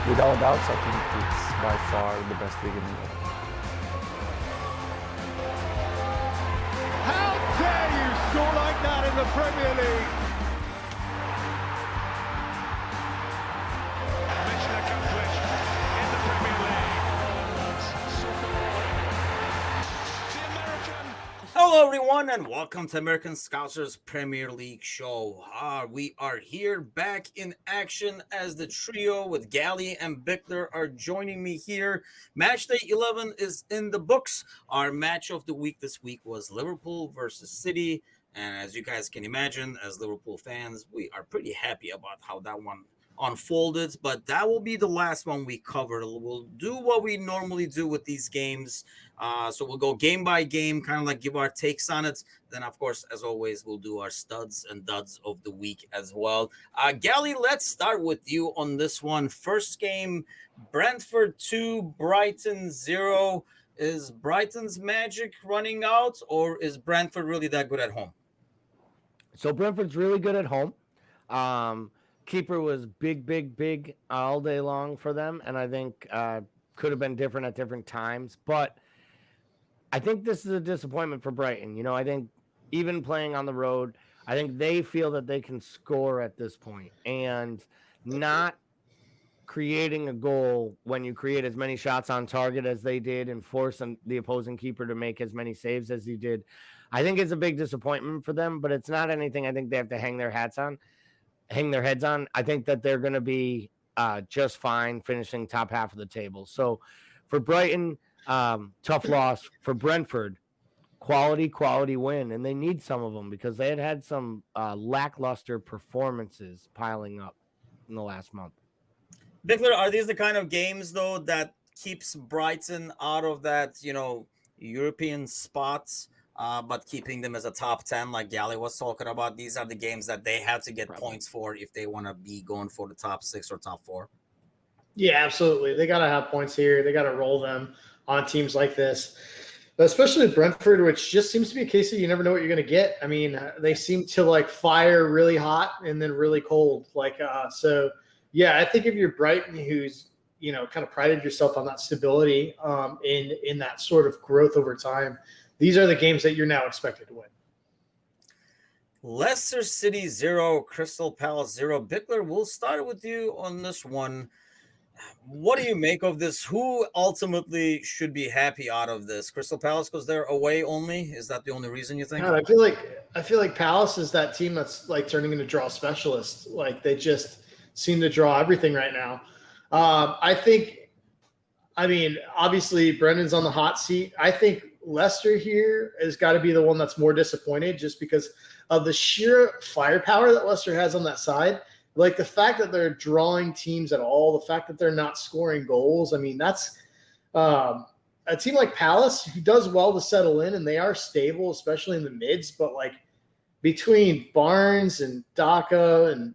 Without doubts, I think it's by far the best league in the world. How dare you score like that in the Premier League? Mission accomplished in the Premier League. The American. Hello, everyone, and welcome to American Scousers Premier League Show. We are here back in action as the trio with Gally and Bickler are joining me here. Match day 11 is in the books. Our match of the week this week was Liverpool versus City. And as you guys can imagine, as Liverpool fans, we are pretty happy about how that one unfolded. But that will be the last one we cover. We'll do what we normally do with these games. So we'll go game by game, kind of like give our takes on it. Then, of course, as always, we'll do our studs and duds of the week as well. Gally, let's start with you on this one. First game, Brentford 2, Brighton 0. Is Brighton's magic running out, or is Brentford really that good at home? So Brentford's really good at home. Keeper was big all day long for them, and I think could have been different at different times. But I think this is a disappointment for Brighton. You know, I think even playing on the road, I think they feel that they can score at this point, and not creating a goal when you create as many shots on target as they did and force the opposing keeper to make as many saves as he did. I think it's a big disappointment for them, but it's not anything I think they have to hang their heads on. I think that they're going to be just fine finishing top half of the table. So for Brighton, tough loss. For Brentford, quality win, and they need some of them because they had some lackluster performances piling up in the last month. Bickler, are these the kind of games, though, that keeps Brighton out of that, European spots, but keeping them as a top 10, like Gally was talking about? These are the games that they have to get points for if they want to be going for the top 6 or top 4. Yeah, absolutely. They got to have points here. They got to roll them on teams like this, especially Brentford, which just seems to be a case that you never know what you're going to get. I mean, they seem to fire really hot and then really cold. So yeah, I think if you're Brighton, who's, kind of prided yourself on that stability in that sort of growth over time, these are the games that you're now expected to win. Leicester City 0, Crystal Palace 0. Bickler, we'll start with you on this one. What do you make of this? Who ultimately should be happy out of this? Crystal Palace because they're away only? Is that the only reason you think? God, I feel like Palace is that team that's turning into draw specialists. They just seem to draw everything right now. Obviously Brendan's on the hot seat. I think Leicester here has got to be the one that's more disappointed just because of the sheer firepower that Leicester has on that side. The fact that they're drawing teams at all, the fact that they're not scoring goals. I mean, that's a team like Palace who does well to settle in, and they are stable, especially in the mids. But between Barnes and Daka and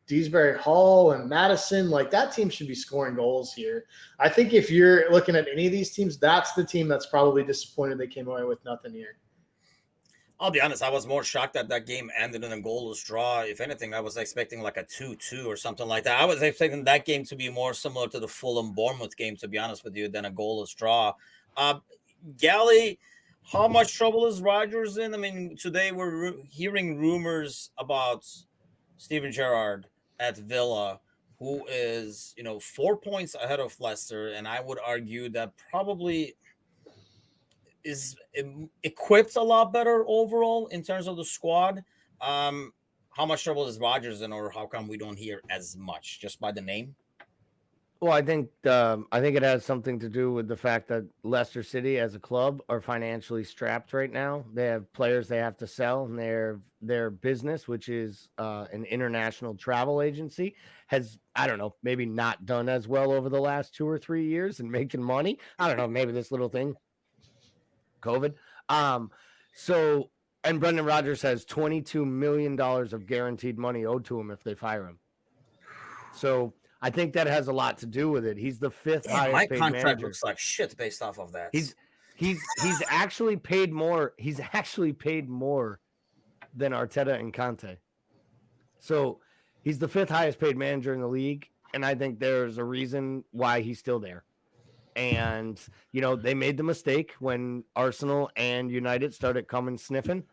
Dewsbury Hall and Madison, that team should be scoring goals here. I think if you're looking at any of these teams, that's the team that's probably disappointed they came away with nothing here. I'll be honest, I was more shocked that that game ended in a goalless draw. If anything, I was expecting a 2-2 or something like that. I was expecting that game to be more similar to the Fulham Bournemouth game, to be honest with you, than a goalless draw. Gally, how much trouble is Rodgers in? I mean, today we're hearing rumors about Steven Gerrard at Villa, who is, 4 points ahead of Leicester, and I would argue that probably is equipped a lot better overall in terms of the squad. How much trouble is Rodgers in, or how come we don't hear as much just by the name? Well, I think it has something to do with the fact that Leicester City as a club are financially strapped right now. They have players they have to sell, and their business, which is an international travel agency, has, I don't know, maybe not done as well over the last 2 or 3 years and making money. I don't know, maybe this little thing, COVID. And Brendan Rodgers has $22 million of guaranteed money owed to him if they fire him. So I think that has a lot to do with it. He's the fifth highest my paid contract manager. looks like shit based off of that. He's actually paid more. He's actually paid more than Arteta and Conte. So he's the fifth highest paid manager in the league. and I think there's a reason why he's still there. And, they made the mistake when Arsenal and United started coming sniffing.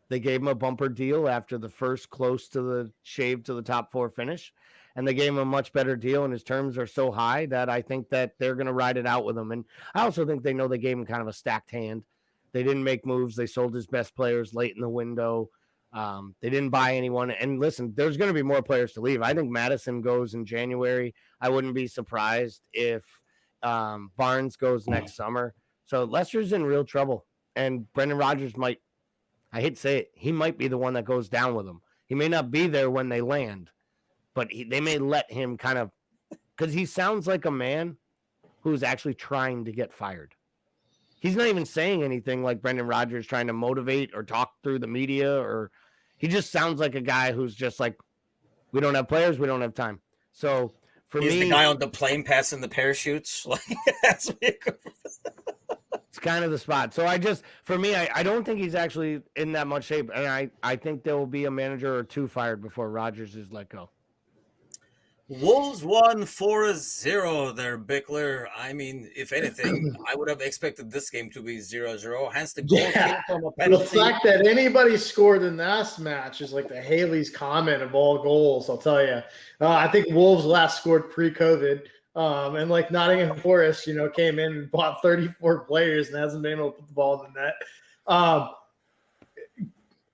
They gave him a bumper deal after the first close to the shave to the top 4 finish. And they gave him a much better deal, and his terms are so high that I think that they're going to ride it out with him. And I also think they know they gave him kind of a stacked hand. They didn't make moves. They sold his best players late in the window. They didn't buy anyone. And listen, there's going to be more players to leave. I think Madison goes in January. I wouldn't be surprised if Barnes goes next summer. So Leicester's in real trouble. And Brendan Rodgers might, I hate to say it, he might be the one that goes down with them. He may not be there when they land, but they may let him kind of, because he sounds like a man who's actually trying to get fired. He's not even saying anything like Brendan Rodgers trying to motivate or talk through the media, or he just sounds like a guy who's just like, we don't have players, we don't have time. So for He's me, the guy on the plane passing the parachutes. Like, that's it's kind of the spot. So for me, I don't think he's actually in that much shape. And I think there will be a manager or two fired before Rodgers is let go. Wolves won 4-0 there, Bickler. I mean, if anything, I would have expected this game to be 0-0. Hence the goal came from a penalty. The fact that anybody scored in that match is like the Haley's comment of all goals, I'll tell you. I think Wolves last scored pre-COVID. And like Nottingham Forest, came in and bought 34 players and hasn't been able to put the ball in the net.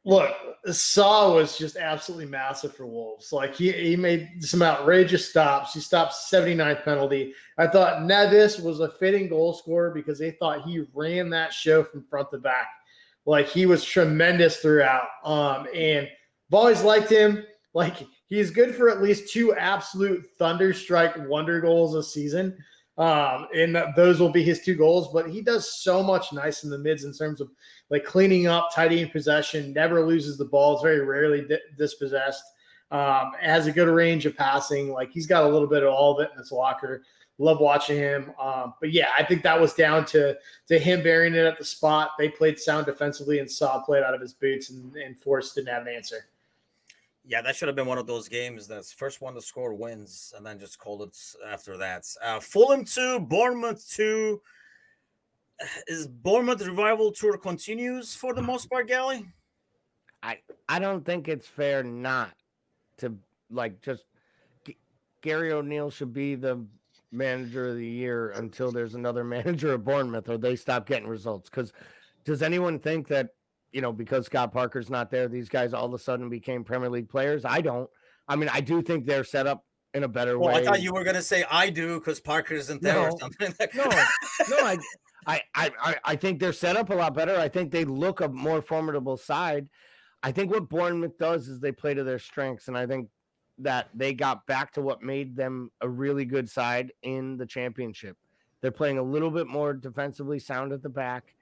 Look, Saw was just absolutely massive for Wolves. Like he made some outrageous stops. He stopped 79th penalty. I thought Neves was a fitting goal scorer because they thought he ran that show from front to back. Like he was tremendous throughout. And I've always liked him. Like he's good for at least 2 absolute thunderstrike wonder goals a season. And those will be his 2 goals, but he does so much nice in the mids in terms of like cleaning up, tidying possession, never loses the ball. It's very rarely dispossessed. Has a good range of passing. Like he's got a little bit of all of it in his locker. Love watching him. But yeah, I think that was down to him burying it at the spot. They played sound defensively and Saw played out of his boots and Forrest didn't have an answer. Yeah, that should have been one of those games that's first one to score wins and then just called it after that. Fulham 2, Bournemouth 2. Is Bournemouth revival tour continues for the most part, Gally? I don't think it's fair not to just Gary O'Neill should be the manager of the year until there's another manager of Bournemouth or they stop getting results. Because does anyone think that, because Scott Parker's not there, these guys all of a sudden became Premier League players? I don't. I mean, I do think they're set up in a better way. I thought you were going to say I do because Parker isn't there or something. No, I think they're set up a lot better. I think they look a more formidable side. I think what Bournemouth does is they play to their strengths, and I think that they got back to what made them a really good side in the championship. They're playing a little bit more defensively sound at the back.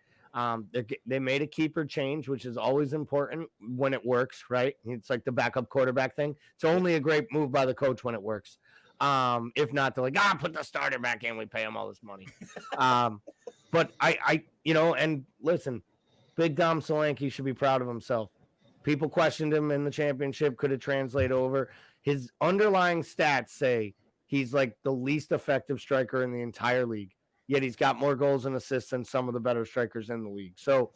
They made a keeper change, which is always important when it works, right? It's like the backup quarterback thing. It's only a great move by the coach when it works. If not, they're like, put the starter back in. We pay him all this money. But and listen, Big Dom Solanke should be proud of himself. People questioned him in the championship. Could it translate over? His underlying stats say he's like the least effective striker in the entire league. Yet he's got more goals and assists than some of the better strikers in the league. So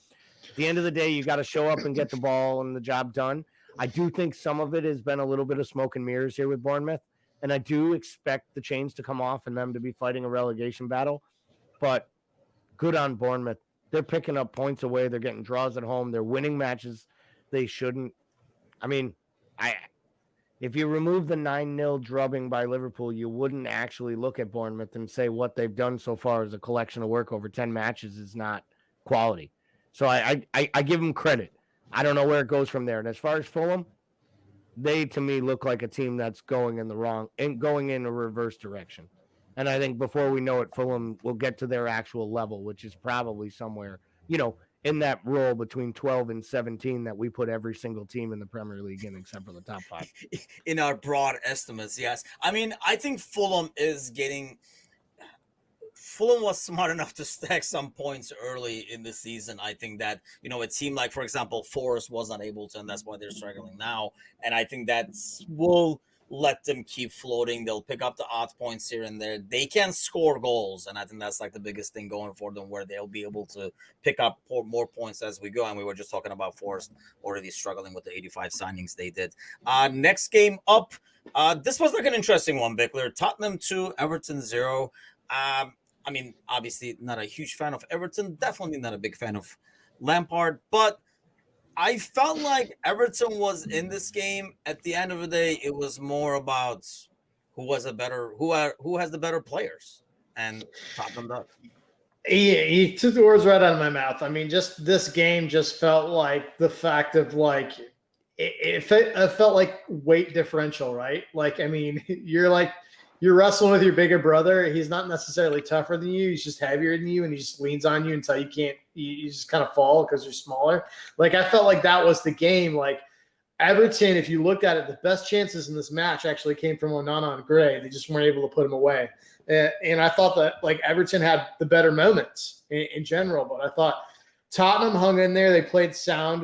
at the end of the day, you got to show up and get the ball and the job done. I do think some of it has been a little bit of smoke and mirrors here with Bournemouth. And I do expect the chains to come off and them to be fighting a relegation battle. But good on Bournemouth. They're picking up points away. They're getting draws at home. They're winning matches they shouldn't. I mean, if you remove the 9-0 drubbing by Liverpool, you wouldn't actually look at Bournemouth and say what they've done so far as a collection of work over 10 matches is not quality. So I give them credit. I don't know where it goes from there. And as far as Fulham, they to me look like a team that's going in a reverse direction. And I think before we know it, Fulham will get to their actual level, which is probably somewhere, in that role between 12 and 17 that we put every single team in the Premier League in except for the top 5. In our broad estimates, yes. I mean, I think Fulham was smart enough to stack some points early in the season. I think that, it seemed like, for example, Forest was not able to, and that's why they're struggling now. And I think that will let them keep floating. They'll pick up the odd points here and there. They can score goals, and I think that's like the biggest thing going for them, where they'll be able to pick up more points as we go. And we were just talking about Forest already struggling with the 85 signings they did. Next game up, this was like an interesting one, Bickler. Tottenham 2, Everton 0. I mean, obviously not a huge fan of Everton, definitely not a big fan of Lampard, but I felt like Everton was in this game. At the end of the day, it was more about who has the better players, and Tottenham does. He took the words right out of my mouth. I mean, just this game just felt like the fact of like it felt like weight differential, right? Like, I mean, you're wrestling with your bigger brother. He's not necessarily tougher than you. He's just heavier than you, and he just leans on you until you can't. You just kind of fall because you're smaller. Like, I felt like that was the game. Like, Everton, if you looked at it, the best chances in this match actually came from Onana and Gray. They just weren't able to put him away. And I thought that, like, Everton had the better moments in general, but I thought Tottenham hung in there. They played sound.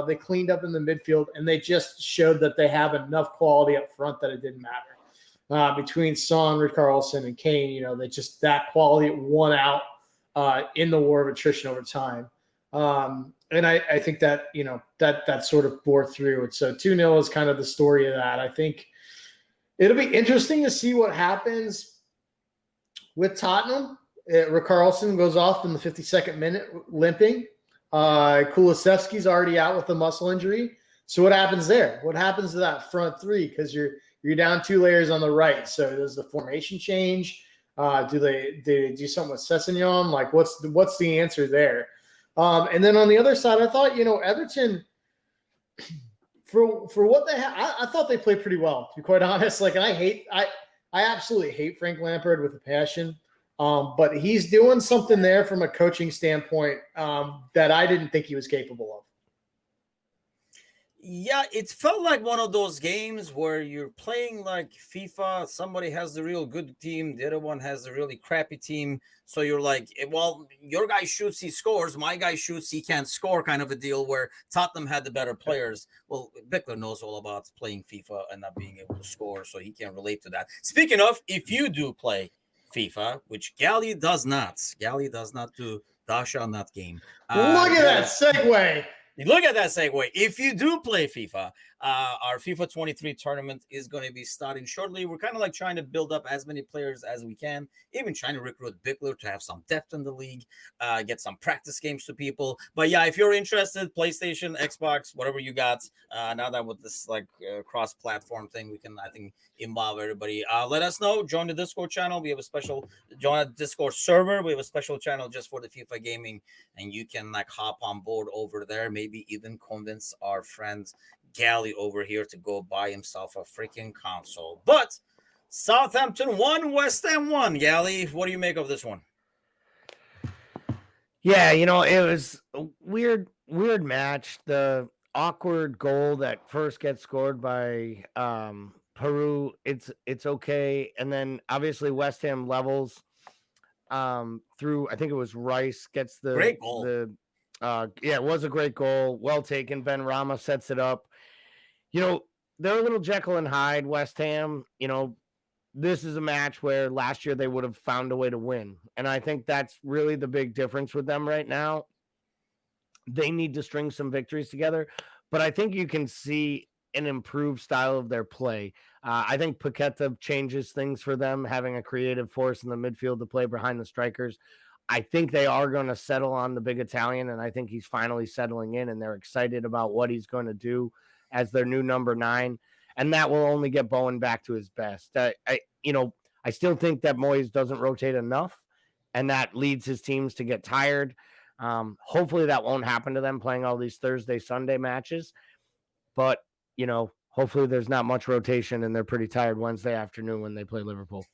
They cleaned up in the midfield, and they just showed that they have enough quality up front that it didn't matter. Between Son, Richarlison, and Kane, that quality won out in the war of attrition over time. And I think that, that sort of bore through. And so 2-0 is kind of the story of that. I think it'll be interesting to see what happens with Tottenham. Richarlison goes off in the 52nd minute limping. Kulusevski's already out with a muscle injury. So what happens there? What happens to that front three? Because you're down 2 layers on the right. So does the formation change? Do they do something with Sessegnon? Like, what's the answer there? And then on the other side, I thought, Everton, for what they have, I thought they played pretty well, to be quite honest. Like, and I absolutely hate Frank Lampard with a passion. But he's doing something there from a coaching standpoint that I didn't think he was capable of. Yeah, it felt like one of those games where you're playing like FIFA. Somebody has the real good team, the other one has the really crappy team. So you're like, well, your guy shoots, he scores. My guy shoots, he can't score, kind of a deal, where Tottenham had the better players. Well, Bickler knows all about playing FIFA and not being able to score, so he can relate to that. Speaking of, if you do play FIFA, which Gally does not do, thou shalt not game. Look at that segue. Look at that segue. If you do play FIFA, our FIFA 23 tournament is going to be starting shortly. We're kind of like trying to build up as many players as we can, even trying to recruit Bickler to have some depth in the league, get some practice games to people. But yeah, if you're interested, PlayStation, Xbox, whatever you got, now that with this like cross-platform thing, we can, I think, involve everybody. Let us know. Join the Discord channel. We have a special, join the Discord server. We have a special channel just for the FIFA gaming, and you can like hop on board over there. Maybe even convince our friend Gally over here to go buy himself a freaking console. But Southampton 1, West Ham 1. Gally, what do you make of this one? Yeah, it was a weird match. The awkward goal that first gets scored by Peru, it's okay. And then obviously West Ham levels through, I think it was Rice gets the great goal. It was a great goal. Well taken. Ben Rama sets it up. They're a little Jekyll and Hyde, West Ham. This is a match where last year they would have found a way to win. And I think that's really the big difference with them right now. They need to string some victories together, but I think you can see an improved style of their play. I think Paqueta changes things for them, having a creative force in the midfield to play behind the strikers. I think they are going to settle on the big Italian, and I think he's finally settling in, and they're excited about what he's going to do as their new number 9, and that will only get Bowen back to his best. I still think that Moyes doesn't rotate enough, and that leads his teams to get tired. Hopefully that won't happen to them playing all these Thursday, Sunday matches, but hopefully there's not much rotation, and they're pretty tired Wednesday afternoon when they play Liverpool.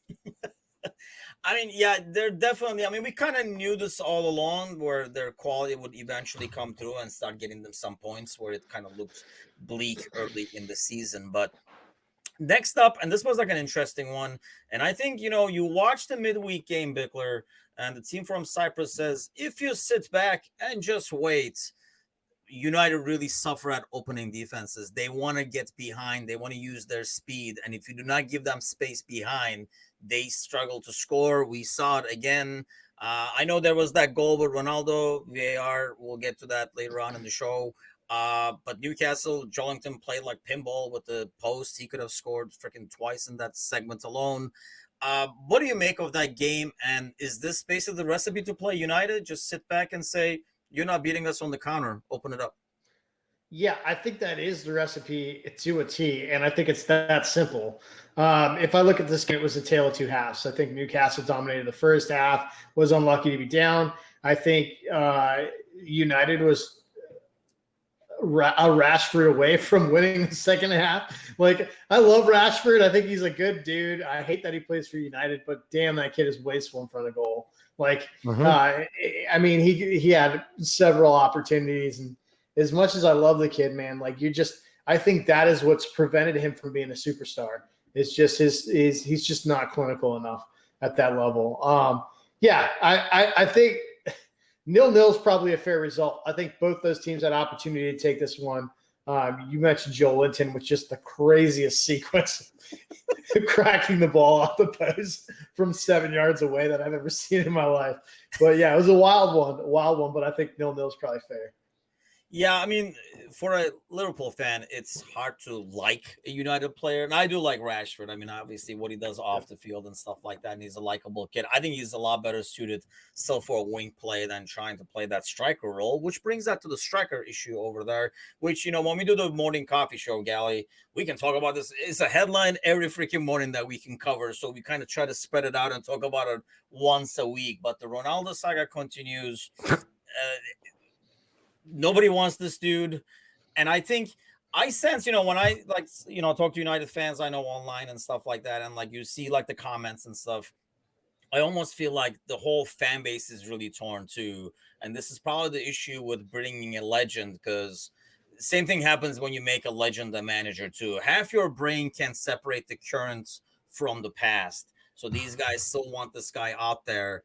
I mean, yeah, they're definitely, we kind of knew this all along, where their quality would eventually come through and start getting them some points, where it kind of looked bleak early in the season. But next up, and this was like an interesting one, and I think, you watch the midweek game, Bickler, and the team from Cyprus says, if you sit back and just wait, United really suffer at opening defenses. They want to get behind. They want to use their speed. And if you do not give them space behind, they struggle to score. We saw it again. I know there was that goal with Ronaldo, VAR. We'll get to that later on in the show. But Newcastle, Jollington played like pinball with the post. He could have scored freaking twice in that segment alone. What do you make of that game? And is this basically the recipe to play United? Just sit back and say, you're not beating us on the counter. Open it up. Yeah, I think that is the recipe to a T, and I think it's that simple. If I look at this game, it was a tale of two halves. I think Newcastle dominated the first half, was unlucky to be down. I think United was a Rashford away from winning the second half. Like, I love Rashford. I think he's a good dude. I hate that he plays for United, but damn, that kid is wasteful in front of the goal. Like, I mean, he had several opportunities, and as much as I love the kid, man, like I think that is what's prevented him from being a superstar. It's just he's just not clinical enough at that level. Yeah, I think 0-0 is probably a fair result. I think both those teams had opportunity to take this one. You mentioned Joelinton with just the craziest sequence, cracking the ball off the post from 7 yards away that I've ever seen in my life. But yeah, it was a wild one, but I think 0-0 is probably fair. Yeah, I mean, for a Liverpool fan, it's hard to like a United player. And I do like Rashford. I mean, obviously, what he does off the field and stuff like that. And he's a likable kid. I think he's a lot better suited still for a wing play than trying to play that striker role, which brings that to the striker issue over there, which, when we do the morning coffee show, Gally, we can talk about this. It's a headline every freaking morning that we can cover. So we kind of try to spread it out and talk about it once a week. But the Ronaldo saga continues. Nobody wants this dude. And I think I sense, when I talk to United fans, I know online and stuff like that. And you see the comments and stuff, I almost feel like the whole fan base is really torn too. And this is probably the issue with bringing a legend, because same thing happens when you make a legend a manager too. Half your brain can separate the current from the past. So these guys still want this guy out there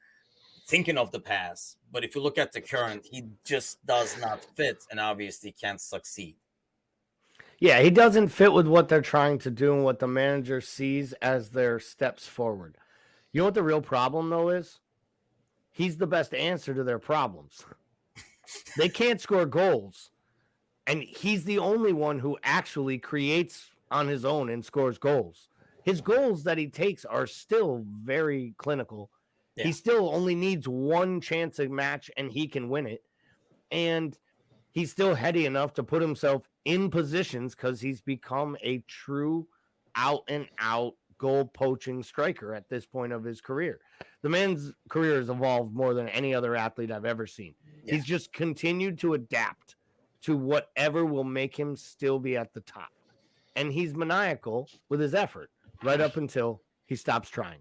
thinking of the past, but if you look at the current, he just does not fit and obviously can't succeed. Yeah, he doesn't fit with what they're trying to do and what the manager sees as their steps forward. You know what the real problem, though, is? He's the best answer to their problems. They can't score goals, and he's the only one who actually creates on his own and scores goals. His goals that he takes are still very clinical. Yeah. He still only needs one chance a match and he can win it. And he's still heady enough to put himself in positions because he's become a true out-and-out goal poaching striker at this point of his career. The man's career has evolved more than any other athlete I've ever seen. Yeah. He's just continued to adapt to whatever will make him still be at the top. And he's maniacal with his effort right up until he stops trying,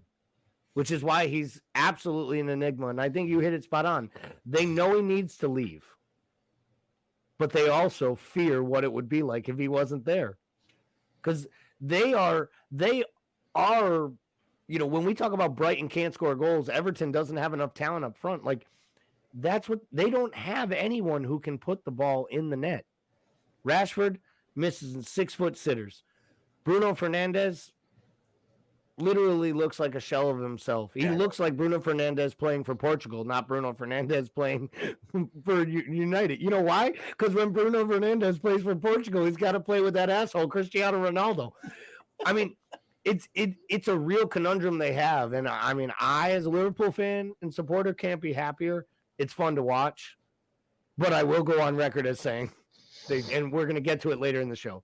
which is why he's absolutely an enigma. And I think you hit it spot on. They know he needs to leave, but they also fear what it would be like if he wasn't there. Because they are, when we talk about Brighton can't score goals, Everton doesn't have enough talent up front. That's what they don't have, anyone who can put the ball in the net. Rashford misses in 6-foot sitters. Bruno Fernandes literally looks like a shell of himself. He looks like Bruno Fernandes playing for Portugal, not Bruno Fernandes playing for United. You know why? Because when Bruno Fernandes plays for Portugal, he's got to play with that asshole Cristiano Ronaldo. I mean, it's a real conundrum they have. And I mean, I, as a Liverpool fan and supporter, can't be happier. It's fun to watch. But I will go on record as saying, and we're going to get to it later in the show,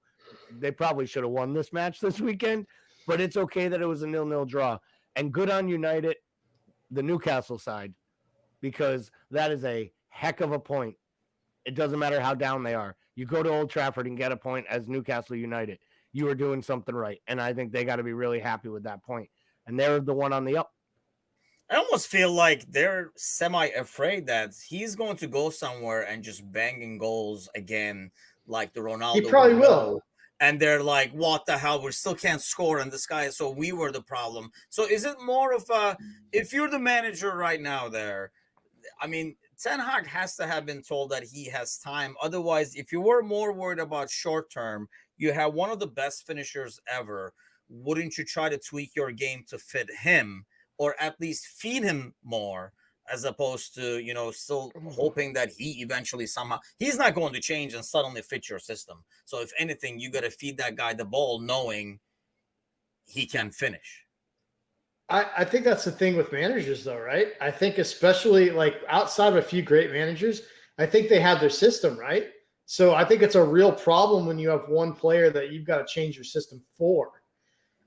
they probably should have won this match this weekend. But it's okay that it was a 0-0 draw. And good on United, the Newcastle side, because that is a heck of a point. It doesn't matter how down they are. You go to Old Trafford and get a point as Newcastle United. You are doing something right. And I think they got to be really happy with that point. And they're the one on the up. I almost feel like they're semi-afraid that he's going to go somewhere and just banging goals again, like the Ronaldo. He probably will. And they're like, what the hell? We still can't score in this guy. So we were the problem. So is it more of if you're the manager right now there, I mean, Ten Hag has to have been told that he has time. Otherwise, if you were more worried about short term, you have one of the best finishers ever. Wouldn't you try to tweak your game to fit him, or at least feed him more, as opposed to, still hoping that he eventually somehow, he's not going to change and suddenly fit your system. So if anything, you got to feed that guy the ball knowing he can finish. I think that's the thing with managers, though, right? I think especially like outside of a few great managers, I think they have their system, right? So I think it's a real problem when you have one player that you've got to change your system for.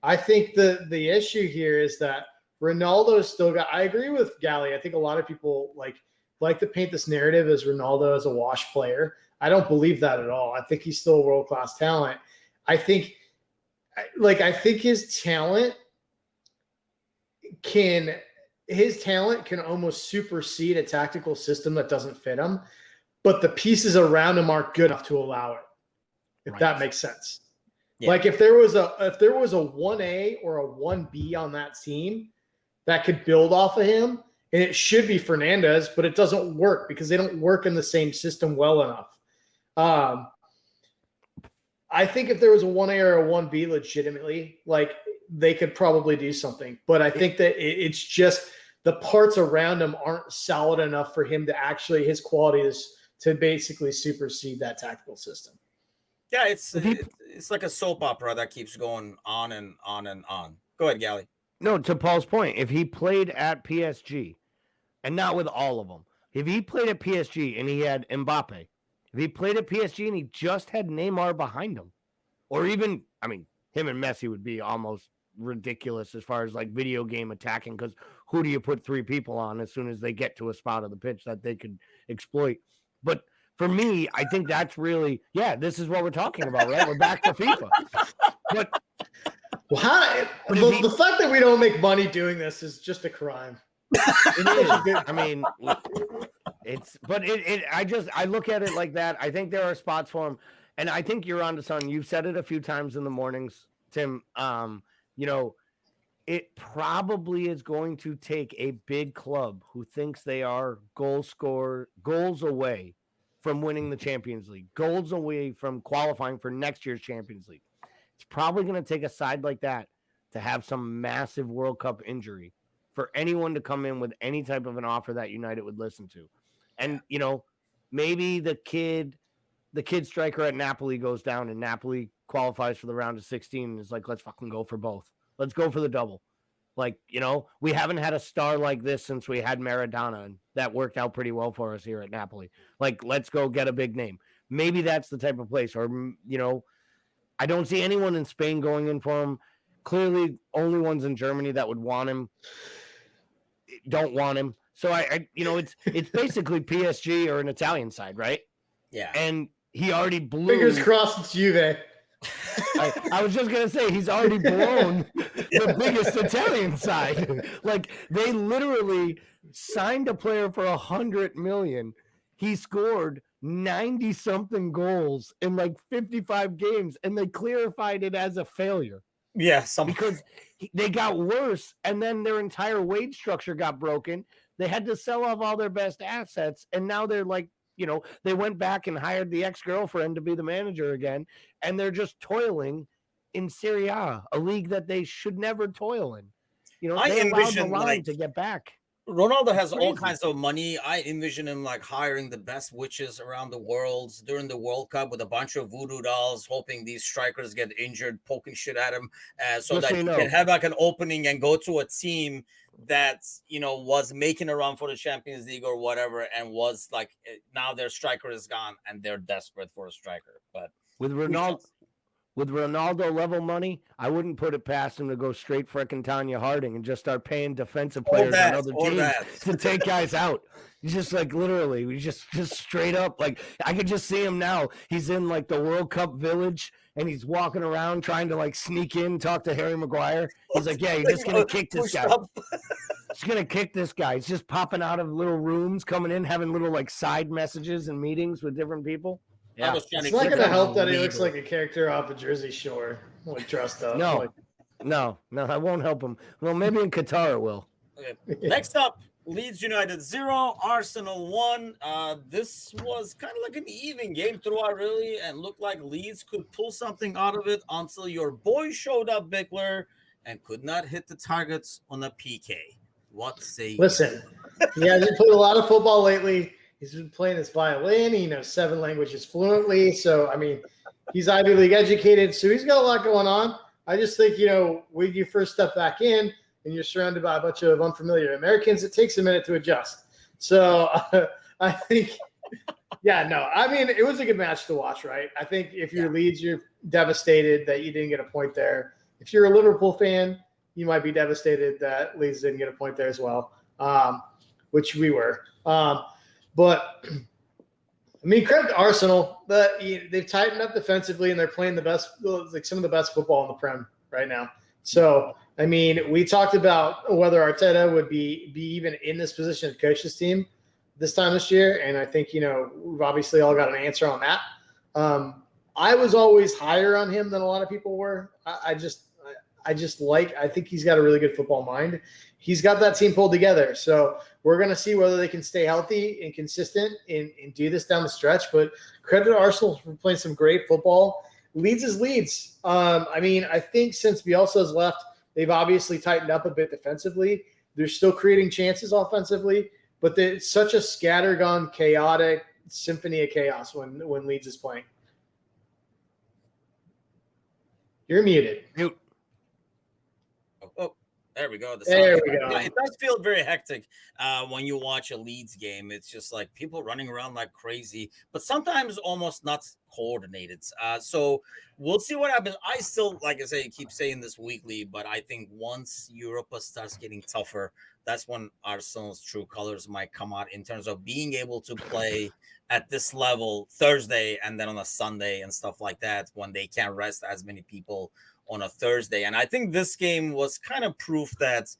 I think the issue here is that Ronaldo's still got – I agree with Gally. I think a lot of people like to paint this narrative as Ronaldo as a wash player. I don't believe that at all. I think he's still a world-class talent. I think his talent – can almost supersede a tactical system that doesn't fit him, but the pieces around him aren't good enough to allow it. If that makes sense. Yeah. Like if there was a 1A or a 1B on that team that could build off of him, and it should be Fernandez, but it doesn't work because they don't work in the same system well enough. I think if there was a 1A or a 1B legitimately, like they could probably do something. But I think that it's just the parts around him aren't solid enough for him to actually, his quality is to basically supersede that tactical system. Yeah, it's like a soap opera that keeps going on and on and on. Go ahead, Gally. No, to Paul's point, if he played at PSG, and not with all of them, if he played at PSG and he had Mbappe, if he played at PSG and he just had Neymar behind him, or even, him and Messi would be almost ridiculous as far as like video game attacking, because who do you put three people on as soon as they get to a spot of the pitch that they could exploit? But for me, I think that's really, this is what we're talking about, right? We're back to FIFA. But the fact that we don't make money doing this is just a crime. It is. I look at it like that. I think there are spots for him. And I think you're onto something. You've said it a few times in the mornings, Tim. It probably is going to take a big club who thinks they are goals away from winning the Champions League, goals away from qualifying for next year's Champions League. It's probably going to take a side like that to have some massive World Cup injury for anyone to come in with any type of an offer that United would listen to. And, maybe the kid striker at Napoli goes down and Napoli qualifies for the round of 16 and is like, let's fucking go for both. Let's go for the double. We haven't had a star like this since we had Maradona, and that worked out pretty well for us here at Napoli. Let's go get a big name. Maybe that's the type of place. Or, I don't see anyone in Spain going in for him. Clearly, only ones in Germany that would want him don't want him. So, it's basically PSG or an Italian side, right? Yeah. And he already blew. Fingers crossed it's Juve. I was just gonna say he's already blown the biggest Italian side. They literally signed a player for $100 million. He scored 90-something goals in 55 games, and they clarified it as a failure. Yeah, because they got worse, and then their entire wage structure got broken. They had to sell off all their best assets, and now they're they went back and hired the ex-girlfriend to be the manager again, and they're just toiling in Serie A, a league that they should never toil in. They allowed the line to get back. Ronaldo has all kinds of money. I envision him hiring the best witches around the world during the World Cup with a bunch of voodoo dolls, hoping these strikers get injured, poking shit at him, so that he can have an opening and go to a team that was making a run for the Champions League or whatever, and was now their striker is gone and they're desperate for a striker. But with Ronaldo level money, I wouldn't put it past him to go straight frickin' Tanya Harding and just start paying defensive players on other teams to take guys out. He's just literally, we just straight up, I could just see him now. He's in the World Cup village and he's walking around trying to sneak in, talk to Harry Maguire. He's you're just going to kick this guy. Just going to kick this guy. He's just popping out of little rooms, coming in, having little side messages and meetings with different people. Yeah. It's not going to help that he looks like a character off of Jersey Shore, dressed up. No, that won't help him. Well, maybe in Qatar it will. Okay. Next up, Leeds United 0, Arsenal 1. This was kind of like an even game throughout, really, and looked like Leeds could pull something out of it until your boy showed up, Bickler, and could not hit the targets on a PK. What say you? Listen, he hasn't played a lot of football lately. He's been playing his violin. He knows 7 languages fluently. So, I mean, he's Ivy League educated. So he's got a lot going on. I just think, when you first step back in and you're surrounded by a bunch of unfamiliar Americans, it takes a minute to adjust. So I think, it was a good match to watch, right? I think if you're Leeds, you're devastated that you didn't get a point there. If you're a Liverpool fan, you might be devastated that Leeds didn't get a point there as well, which we were. But credit to Arsenal. They've tightened up defensively, and they're playing the best, like some of the best football in the Prem right now. So, we talked about whether Arteta would be even in this position to coach this team this time this year, and I think we've obviously all got an answer on that. I was always higher on him than a lot of people were. I think he's got a really good football mind. He's got that team pulled together. So we're going to see whether they can stay healthy and consistent and do this down the stretch. But credit to Arsenal for playing some great football. Leeds is Leeds. I think since Bielsa's left, they've obviously tightened up a bit defensively. They're still creating chances offensively, but it's such a scattergun, chaotic symphony of chaos when Leeds is playing. You're muted. Mute. Oh, there we go. There we go. Yeah, it does feel very hectic when you watch a Leeds game. It's just like people running around like crazy, but sometimes almost not coordinated. So we'll see what happens. I still, like I say, keep saying this weekly, but I think once Europa starts getting tougher, that's when Arsenal's true colors might come out in terms of being able to play at this level Thursday and then on a Sunday and stuff like that when they can't rest as many people on a Thursday. And I think this game was kind of proof that,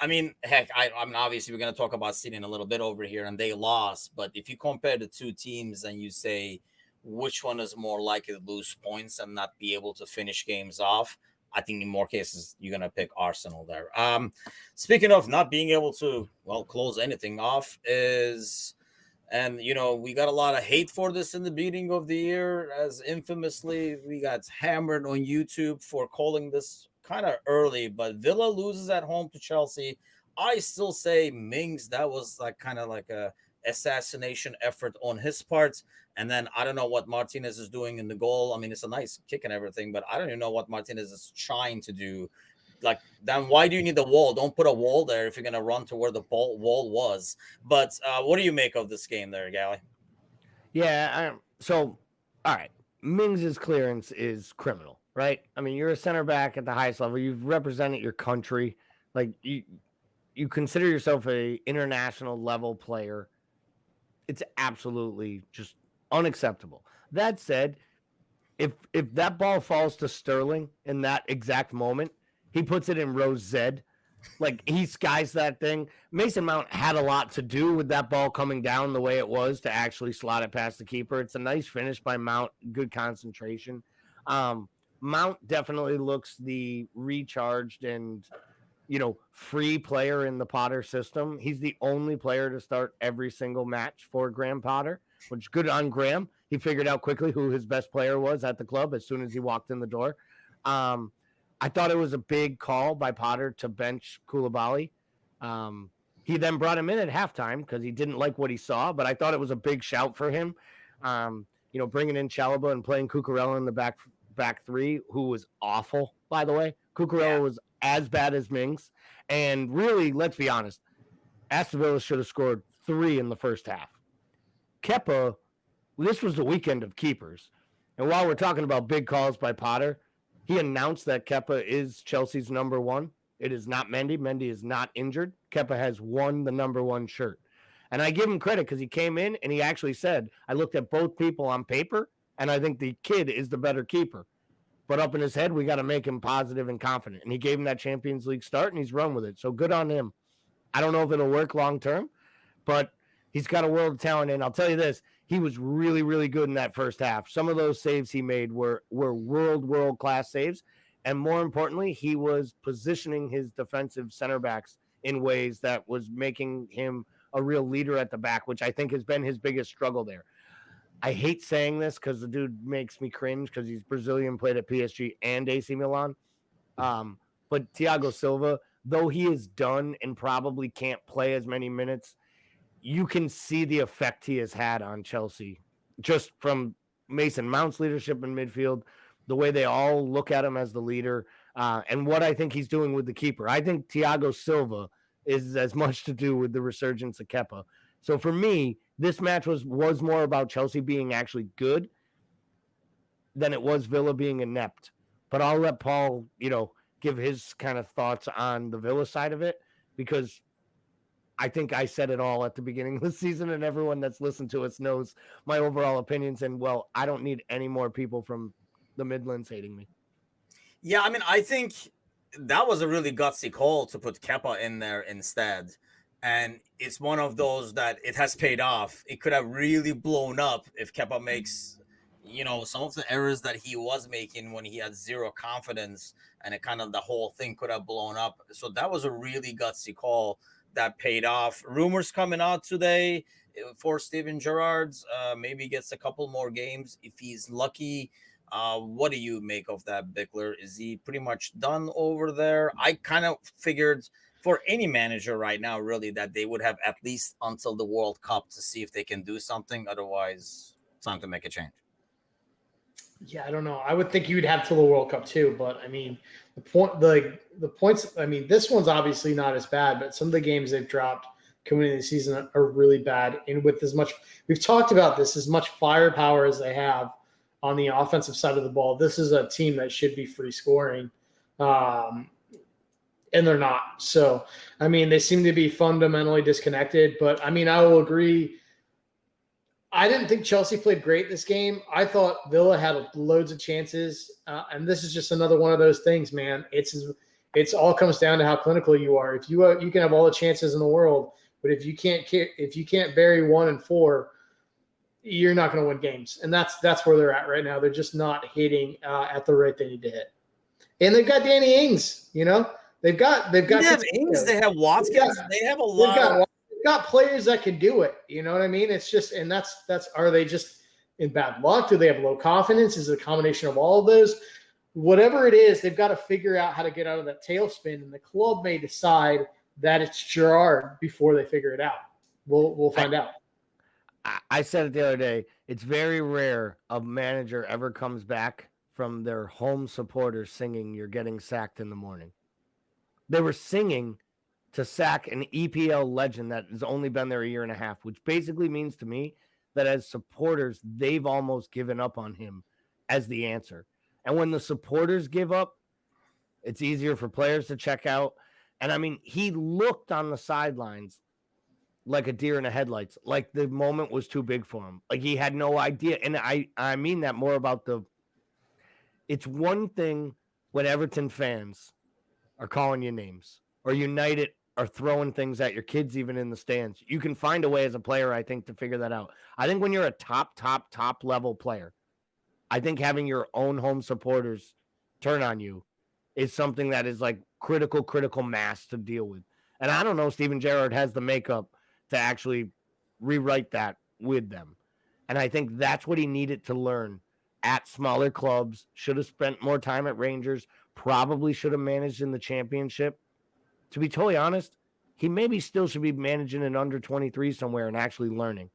obviously we're going to talk about City in a little bit over here and they lost. But if you compare the two teams and you say which one is more likely to lose points and not be able to finish games off, I think in more cases, you're going to pick Arsenal there. Speaking of not being able to, close anything off we got a lot of hate for this in the beginning of the year, as infamously we got hammered on YouTube for calling this kind of early, but Villa loses at home to Chelsea. I still say Mings, that was kind of like a assassination effort on his part. And then I don't know what Martinez is doing in the goal. It's a nice kick and everything, but I don't even know what Martinez is trying to do. Then why do you need the wall? Don't put a wall there if you're going to run to where the wall was. But what do you make of this game there, Gally? Yeah, all right. Mings' clearance is criminal, right? You're a center back at the highest level. You've represented your country. You consider yourself a international level player. It's absolutely just unacceptable. That said, if that ball falls to Sterling in that exact moment, he puts it in row Z. He skies that thing. Mason Mount had a lot to do with that ball coming down the way it was to actually slot it past the keeper. It's a nice finish by Mount. Good concentration. Mount definitely looks the recharged and, free player in the Potter system. He's the only player to start every single match for Graham Potter, which is good on Graham. He figured out quickly who his best player was at the club as soon as he walked in the door. I thought it was a big call by Potter to bench Koulibaly. He then brought him in at halftime because he didn't like what he saw, but I thought it was a big shout for him. Bringing in Chalobah and playing Cucurella in the back three, who was awful, by the way. Cucurella was as bad as Mings. And really, let's be honest, Aston Villa should have scored 3 in the first half. Kepa, this was the weekend of keepers. And while we're talking about big calls by Potter, he announced that Kepa is Chelsea's number 1. It is not Mendy. Mendy is not injured. Kepa has won the number 1 shirt. And I give him credit because he came in and he actually said, I looked at both people on paper, and I think the kid is the better keeper. But up in his head, we got to make him positive and confident. And he gave him that Champions League start, and he's run with it. So good on him. I don't know if it'll work long term, but he's got a world of talent. And I'll tell you this, he was really, really good in that first half. Some of those saves he made were world-class saves. And more importantly, he was positioning his defensive center backs in ways that was making him a real leader at the back, which I think has been his biggest struggle there. I hate saying this because the dude makes me cringe because he's Brazilian, played at PSG and AC Milan. But Thiago Silva, though he is done and probably can't play as many minutes, you can see the effect he has had on Chelsea just from Mason Mount's leadership in midfield, the way they all look at him as the leader, and what I think he's doing with the keeper. I think Thiago Silva is as much to do with the resurgence of Kepa. So for me, this match was more about Chelsea being actually good than it was Villa being inept. But I'll let Paul, give his kind of thoughts on the Villa side of it, because I think I said it all at the beginning of the season, and everyone that's listened to us knows my overall opinions. And, well, I don't need any more people from the Midlands hating me. Yeah, I mean, I think that was a really gutsy call to put Kepa in there instead. And it's one of those that it has paid off. It could have really blown up if Kepa makes, some of the errors that he was making when he had zero confidence, and it kind of the whole thing could have blown up. So that was a really gutsy call that paid off. Rumors coming out today for Steven Gerrard, maybe gets a couple more games if he's lucky. What do you make of that, Bickler? Is he pretty much done over there? I kind of figured for any manager right now, really, that they would have at least until the World Cup to see if they can do something. Otherwise, it's time to make a change. Yeah, I don't know. I would think you'd have till the World Cup too, but I mean, the points. I mean, this one's obviously not as bad, but some of the games they've dropped coming into the season are really bad. And with as much, we've talked about this, as much firepower as they have on the offensive side of the ball, this is a team that should be free scoring, and they're not. So, I mean, they seem to be fundamentally disconnected. But I mean, I will agree. I didn't think Chelsea played great this game. I thought Villa had loads of chances, and this is just another one of those things, man. It's all comes down to how clinical you are. If you can have all the chances in the world, but if you can't bury 1 and 4, you're not going to win games. And that's where they're at right now. They're just not hitting at the rate they need to hit. And they've got Danny Ings. They've got Ings. They have Watkins. Yeah. They have a lot. Got players that can do it. You know what I mean? It's just, and that's are they just in bad luck? Do they have low confidence? Is it a combination of all of those? Whatever it is, they've got to figure out how to get out of that tailspin, and the club may decide that it's Gerrard before they figure it out. We'll find out. I said it the other day. It's very rare a manager ever comes back from their home supporters singing "You're getting sacked in the morning." They were singing to sack an EPL legend that has only been there a year and a half, which basically means to me that as supporters, they've almost given up on him as the answer. And when the supporters give up, it's easier for players to check out. And I mean, he looked on the sidelines like a deer in the headlights, like the moment was too big for him. Like he had no idea. And I mean that more about it's one thing when Everton fans are calling you names, or United are throwing things at your kids, even in the stands. You can find a way as a player, I think, to figure that out. I think when you're a top level player, I think having your own home supporters turn on you is something that is like critical mass to deal with. And I don't know if Steven Gerrard has the makeup to actually rewrite that with them. And I think that's what he needed to learn at smaller clubs. Should have spent more time at Rangers, probably should have managed in the Championship. To be totally honest, he maybe still should be managing an under 23 somewhere and actually learning,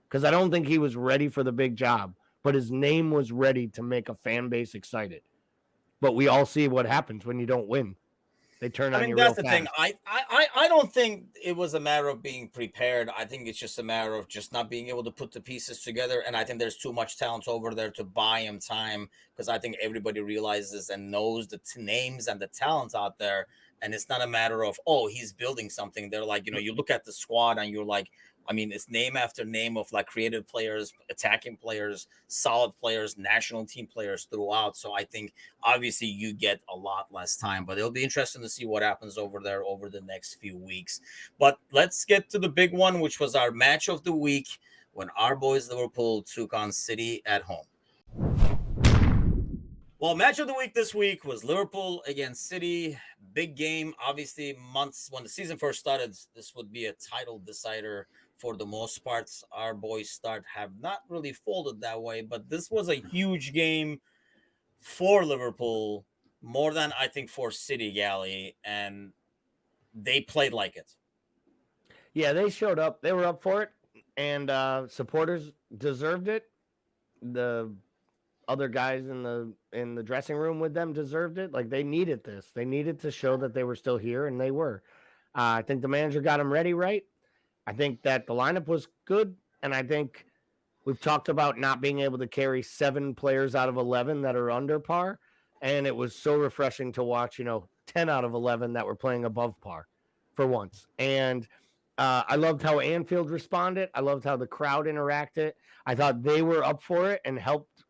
because I don't think he was ready for the big job, but his name was ready to make a fan base excited. But we all see what happens when you don't win. They turn on you real fast. That's the thing. I don't think it was a matter of being prepared. I think it's just a matter of just not being able to put the pieces together. And I think there's too much talent over there to buy him time, because I think everybody realizes and knows the names and the talents out there. And it's not a matter of, oh, he's building something. They're like, you look at the squad and you're like, I mean, it's name after name of like creative players, attacking players, solid players, national team players throughout. So I think obviously you get a lot less time, but it'll be interesting to see what happens over there over the next few weeks. But let's get to the big one, which was our match of the week when our boys Liverpool took on City at home. Well, match of the week this week was Liverpool against City. big game. Obviously, months when the season first started, this would be a title decider for the most parts. Our boys have not really folded that way, but this was a huge game for Liverpool, more than I think for City, Galley, and they played like it. Yeah, they showed up. They were up for it, and supporters deserved it. The other guys in the dressing room with them deserved it. Like, they needed this. They needed to show that they were still here, and they were. I think the manager got them ready right. I think that the lineup was good, and I think we've talked about not being able to carry 7 players out of 11 that are under par, and it was so refreshing to watch, 10 out of 11 that were playing above par for once. And I loved how Anfield responded. I loved how the crowd interacted. I thought they were up for it and helped,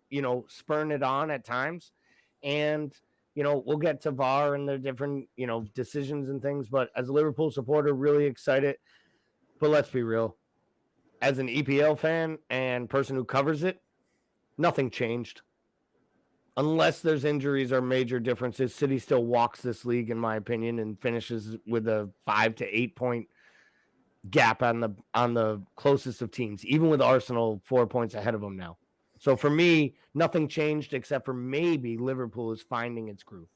spurn it on at times. And, we'll get to VAR and their different, decisions and things. But as a Liverpool supporter, really excited. But let's be real. As an EPL fan and person who covers it, nothing changed. Unless there's injuries or major differences, City still walks this league, in my opinion, and finishes with a 5 to 8 point gap on the closest of teams, even with Arsenal 4 points ahead of them now. So for me, nothing changed except for maybe Liverpool is finding its groove.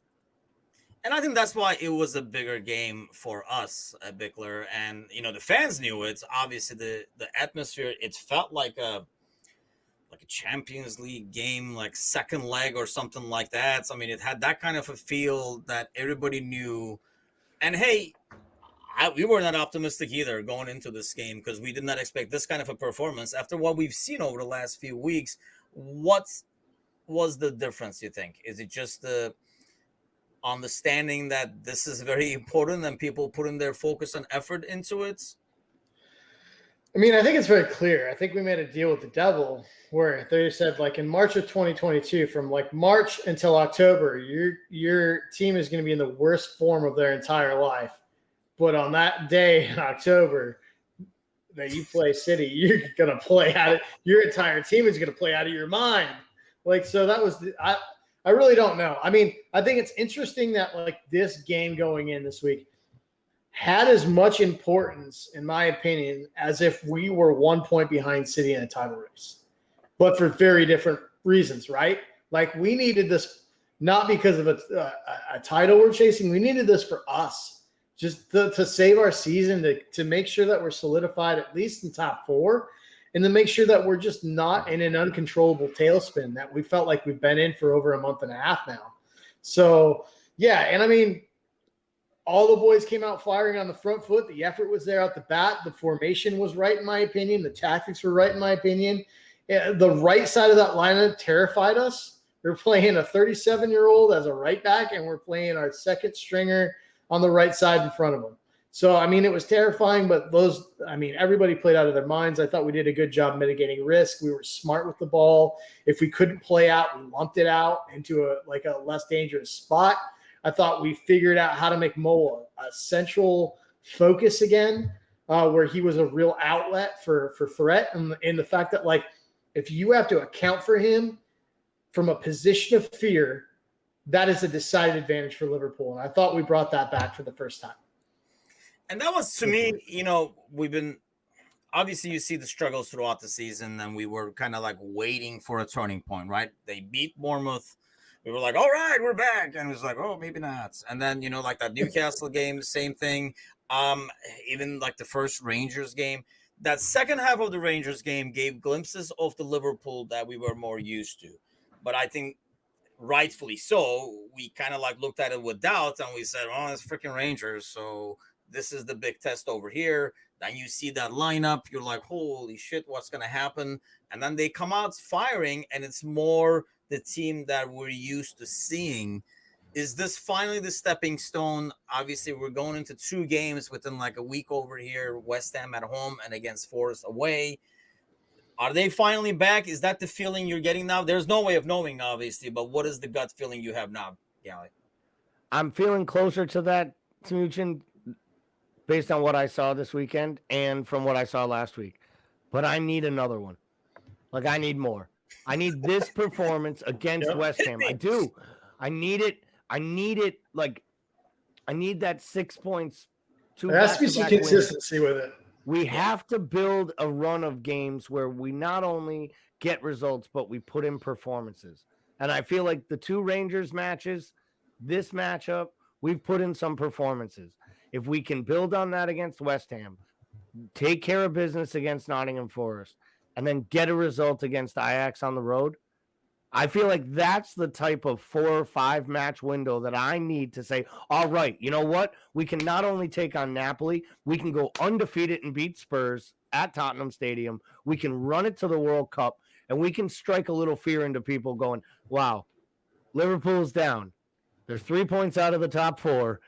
And I think that's why it was a bigger game for us at Bickler. And, the fans knew it. Obviously, the atmosphere, it felt like a Champions League game, like second leg or something like that. So, I mean, it had that kind of a feel that everybody knew. And, hey, we were not optimistic either going into this game because we did not expect this kind of a performance. After what we've seen over the last few weeks, what was the difference, you think? Is it just the understanding that this is very important and people putting their focus and effort into it? I mean, I think it's very clear. I think we made a deal with the devil where they said, like, in March of 2022, from like March until October, your team is going to be in the worst form of their entire life. But on that day in October that you play City, you're going to play out of your entire team is going to play out of your mind. Like, so that was I really don't know. I mean, I think it's interesting that, like, this game going in this week had as much importance, in my opinion, as if we were 1 point behind City in a title race, but for very different reasons, right? Like, we needed this not because of a title we're chasing. We needed this for us, just to save our season, to make sure that we're solidified at least in top 4, and to make sure that we're just not in an uncontrollable tailspin that we felt like we've been in for over a month and a half now. So, yeah, and I mean, all the boys came out firing on the front foot. The effort was there at the bat. The formation was right, in my opinion. The tactics were right, in my opinion. The right side of that lineup terrified us. We're playing a 37-year-old as a right back, and we're playing our second stringer on the right side in front of him. So, I mean, it was terrifying, but everybody played out of their minds. I thought we did a good job mitigating risk. We were smart with the ball. If we couldn't play out, we lumped it out into a less dangerous spot. I thought we figured out how to make Mo a central focus again, where he was a real outlet for threat. And the fact that, like, if you have to account for him from a position of fear, that is a decided advantage for Liverpool. And I thought we brought that back for the first time. And that was, to me, we've been – obviously you see the struggles throughout the season, and we were kind of like waiting for a turning point, right? They beat Bournemouth. We were like, all right, we're back. And it was like, oh, maybe not. And then, like that Newcastle game, same thing. Even like the first Rangers game. That second half of the Rangers game gave glimpses of the Liverpool that we were more used to. But I think rightfully so, we kind of like looked at it with doubt and we said, oh, it's freaking Rangers. So this is the big test over here. Then you see that lineup. You're like, holy shit, what's going to happen? And then they come out firing, and it's more the team that we're used to seeing. Is this finally the stepping stone? Obviously, we're going into 2 games within like a week over here, West Ham at home and against Forest away. Are they finally back? Is that the feeling you're getting now? There's no way of knowing, obviously, but what is the gut feeling you have now, Gally? I'm feeling closer to that, Timucin, based on what I saw this weekend and from what I saw last week. But I need another one. Like, I need more. I need this performance against West Ham. I do. I need it. Like, I need that 6 points. There has to be some consistency with it. We have to build a run of games where we not only get results, but we put in performances. And I feel like the 2 Rangers matches, this matchup, we've put in some performances. If we can build on that against West Ham, take care of business against Nottingham Forest, and then get a result against Ajax on the road, I feel like that's the type of 4 or 5 match window that I need to say, all right, you know what? We can not only take on Napoli, we can go undefeated and beat Spurs at Tottenham Stadium. We can run it to the World Cup, and we can strike a little fear into people going, wow, Liverpool's down. They're 3 points out of the top 4.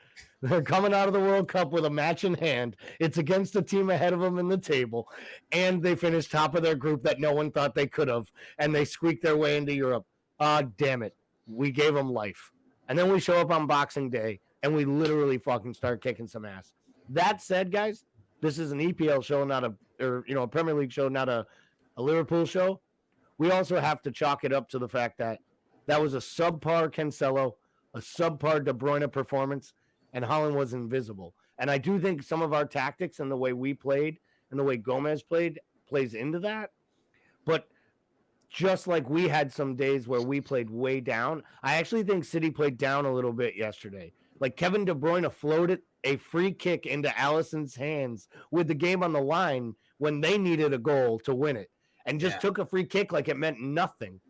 They're coming out of the World Cup with a match in hand. It's against a team ahead of them in the table, and they finished top of their group that no one thought they could have, and they squeaked their way into Europe. Damn it. We gave them life. And then we show up on Boxing Day, and we literally fucking start kicking some ass. That said, guys, this is an EPL show, not a Premier League show, not a Liverpool show. We also have to chalk it up to the fact that that was a subpar Cancelo, a subpar De Bruyne performance, and Haaland was invisible. And I do think some of our tactics and the way we played and the way Gomez played plays into that. But just like we had some days where we played way down, I actually think City played down a little bit yesterday. Like Kevin De Bruyne floated a free kick into Alisson's hands with the game on the line when they needed a goal to win it, and just took a free kick like it meant nothing.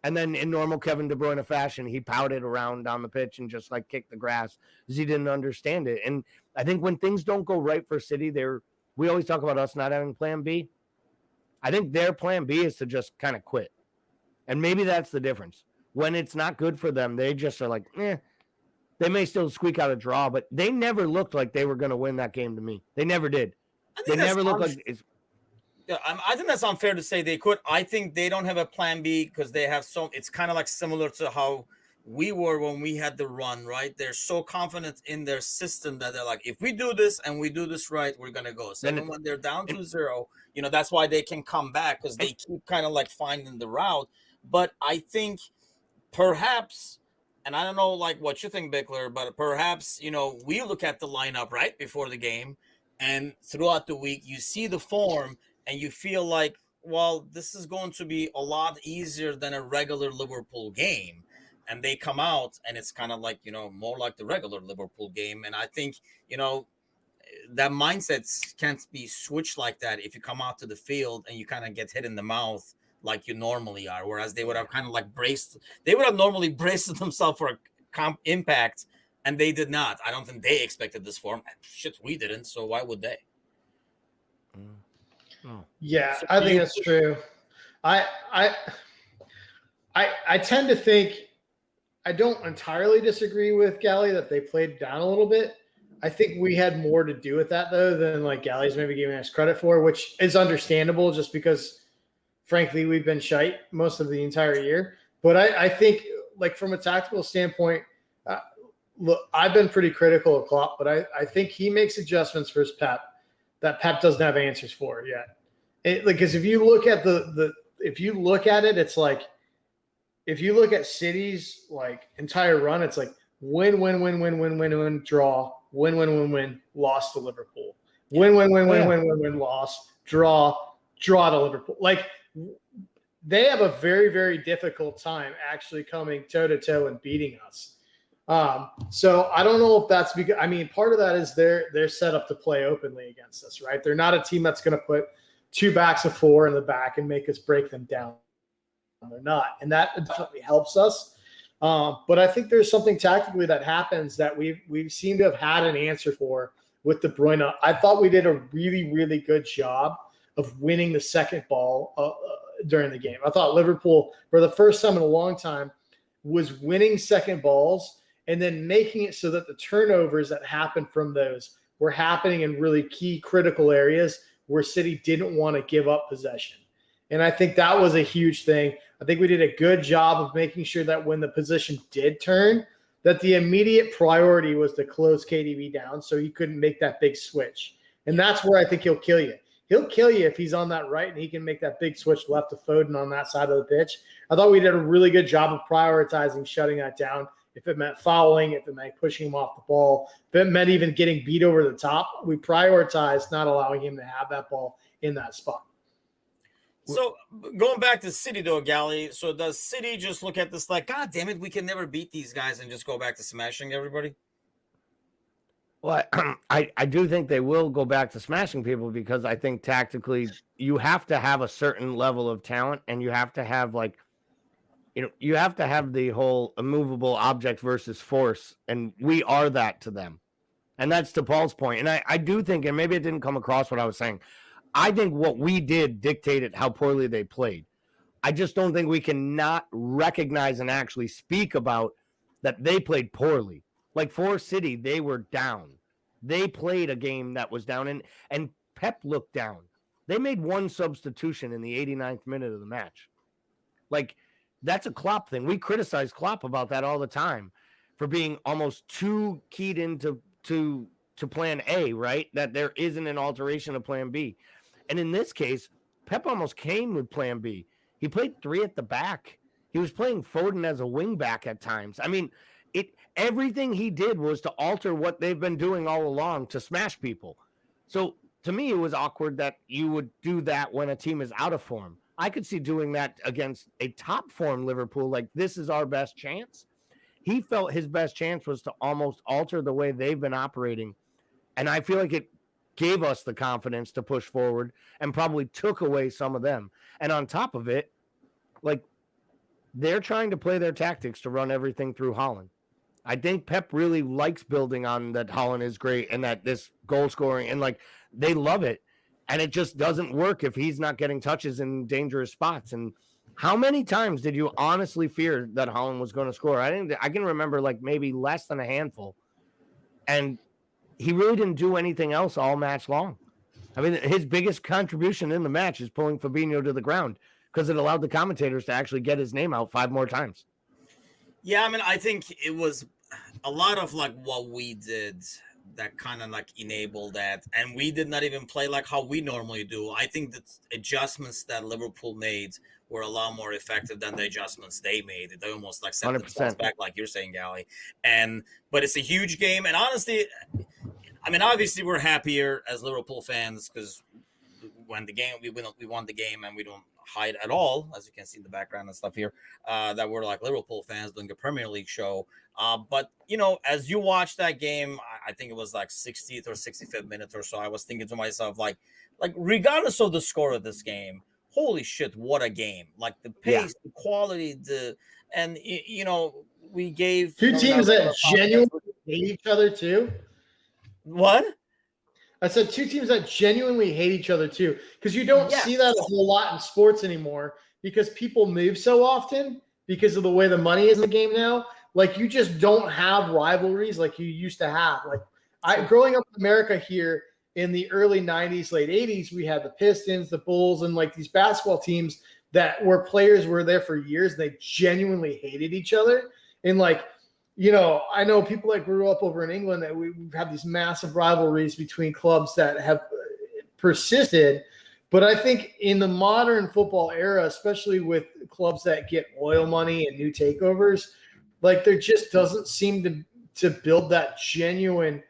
And then in normal Kevin De Bruyne fashion, he pouted around on the pitch and just like kicked the grass because he didn't understand it. And I think when things don't go right for City, we always talk about us not having plan B. I think their plan B is to just kind of quit. And maybe that's the difference. When it's not good for them, they just are like, they may still squeak out a draw, but they never looked like they were going to win that game to me. They never did. They never looked like it's. Yeah, I think that's unfair to say they could. I think they don't have a plan B because they have it's kind of like similar to how we were when we had the run, right? They're so confident in their system that they're like, if we do this and we do this right, we're going to go. So even when they're down 2-0, that's why they can come back because they keep kind of like finding the route. But I think perhaps, and I don't know like what you think, Bickler, but perhaps, we look at the lineup right before the game and throughout the week, you see the form and you feel like, well, this is going to be a lot easier than a regular Liverpool game. And they come out and it's kind of like, more like the regular Liverpool game. And I think, that mindset can't be switched like that if you come out to the field and you kind of get hit in the mouth like you normally are. Whereas they would have kind of like normally braced themselves for a impact, and they did not. I don't think they expected this form. Shit, we didn't. So why would they? Yeah, I think that's true. I tend to think I don't entirely disagree with Gally that they played down a little bit. I think we had more to do with that though than like Gally's maybe giving us credit for, which is understandable just because frankly we've been shite most of the entire year. But I think like from a tactical standpoint, look, I've been pretty critical of Klopp, but I think he makes adjustments for his Pep that Pep doesn't have answers for yet. Because if you look at if you look at it, it's like if you look at City's like entire run, it's like win, draw, win, lost to Liverpool. Win, loss, draw to Liverpool. Like they have a very, very difficult time actually coming toe to toe and beating us. So I don't know if that's because part of that is they're set up to play openly against us, right? They're not a team that's going to put 2 backs of 4 in the back and make us break them down. They're not, and that definitely helps us. But I think there's something tactically that happens that we seem to have had an answer for with De Bruyne. I thought we did a really, really good job of winning the second ball during the game. I thought Liverpool, for the first time in a long time, was winning second balls and then making it so that the turnovers that happened from those were happening in really key critical areas where City didn't want to give up possession. And I think that was a huge thing. I think we did a good job of making sure that when the position did turn, that the immediate priority was to close KDB down so he couldn't make that big switch. And that's where I think he'll kill you. he'll kill you if he's on that right and he can make that big switch left to Foden on that side of the pitch. I thought we did a really good job of prioritizing shutting that down. If it meant fouling, if it meant pushing him off the ball, if it meant even getting beat over the top, we prioritized not allowing him to have that ball in that spot. So going back to City though, Gally, so does City just look at this like, God damn it, we can never beat these guys and just go back to smashing everybody? Well, I do think they will go back to smashing people because I think tactically you have to have a certain level of talent and you have to have you have to have the whole immovable object versus force, and we are that to them. And that's to Paul's point. And I do think, and maybe it didn't come across what I was saying, I think what we did dictated how poorly they played. I just don't think we can not recognize and actually speak about that they played poorly. Like for City, they were down. They played a game that was down, and Pep looked down. They made one substitution in the 89th minute of the match. Like, that's a Klopp thing. We criticize Klopp about that all the time for being almost too keyed into plan A, right? That there isn't an alteration of plan B. And in this case, Pep almost came with plan B. He played 3 at the back. He was playing Foden as a wing back at times. I mean, everything he did was to alter what they've been doing all along to smash people. So to me, it was awkward that you would do that when a team is out of form. I could see doing that against a top form Liverpool, like this is our best chance. He felt his best chance was to almost alter the way they've been operating. And I feel like it gave us the confidence to push forward and probably took away some of them. And on top of it, like they're trying to play their tactics to run everything through Haaland. I think Pep really likes building on that Haaland is great and that this goal scoring and like they love it. And it just doesn't work if he's not getting touches in dangerous spots. And how many times did you honestly fear that Haaland was going to score? I can remember like maybe less than a handful. And he really didn't do anything else all match long. I mean, his biggest contribution in the match is pulling Fabinho to the ground because it allowed the commentators to actually get his name out 5 more times. Yeah, I mean, I think it was a lot of like what we did that kind of like enabled that, and we did not even play like how we normally do. I think the adjustments that Liverpool made were a lot more effective than the adjustments they made. They almost like set themselves back, like you're saying, Gally. But it's a huge game, and honestly, I mean, obviously we're happier as Liverpool fans because when the game we won the game, and we don't hide at all, as you can see in the background and stuff here, that we're like Liverpool fans doing a Premier League show. But as you watch that game, I think it was like 60th or 65th minute or so, I was thinking to myself, like regardless of the score of this game, holy shit, what a game! Like the pace, the quality, we gave two teams that genuinely hate each other too. What? I said 2 teams that genuinely hate each other too, because you don't see that a whole lot in sports anymore because people move so often because of the way the money is in the game now. Like you just don't have rivalries like you used to have. Like growing up in America here in the early 90s, late 80s, we had the Pistons, the Bulls, and like these basketball teams that were players were there for years. And they genuinely hated each other. And like, I know people that grew up over in England that we have these massive rivalries between clubs that have persisted. But I think in the modern football era, especially with clubs that get oil money and new takeovers, like there just doesn't seem to build that genuine.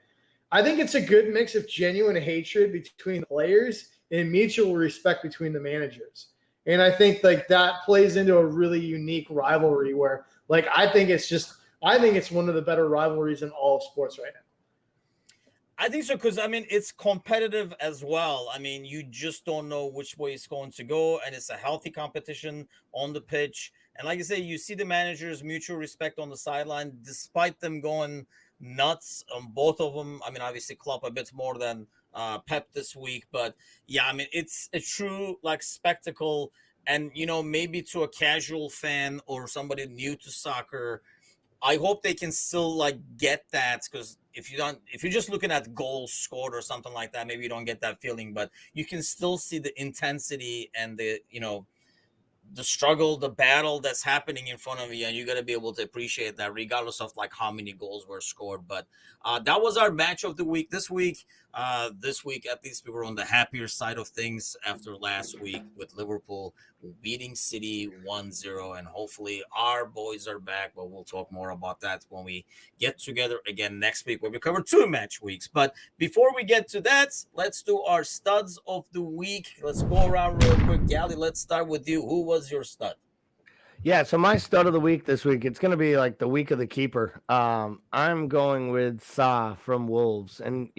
I think it's a good mix of genuine hatred between players and mutual respect between the managers. And I think like that plays into a really unique rivalry where like I think it's one of the better rivalries in all of sports right now. I think so because, I mean, it's competitive as well. I mean, you just don't know which way it's going to go, and it's a healthy competition on the pitch. And like I say, you see the managers' mutual respect on the sideline, despite them going nuts on both of them. I mean, obviously Klopp a bit more than Pep this week. But, yeah, I mean, it's a true, like, spectacle. And, maybe to a casual fan or somebody new to soccer, I hope they can still like get that, because if you're just looking at goals scored or something like that, maybe you don't get that feeling, but you can still see the intensity and the the struggle, the battle that's happening in front of you, and you got to be able to appreciate that, regardless of like how many goals were scored. But that was our match of the week this week. This week, at least, we were on the happier side of things after last week with Liverpool beating City 1-0, and hopefully our boys are back. But we'll talk more about that when we get together again next week, where we cover 2 match weeks. But before we get to that, let's do our studs of the week. Let's go around real quick. Gally, let's start with you. Who was your stud? Yeah, so my stud of the week this week, it's going to be like the week of the keeper. I'm going with Sa from Wolves. And,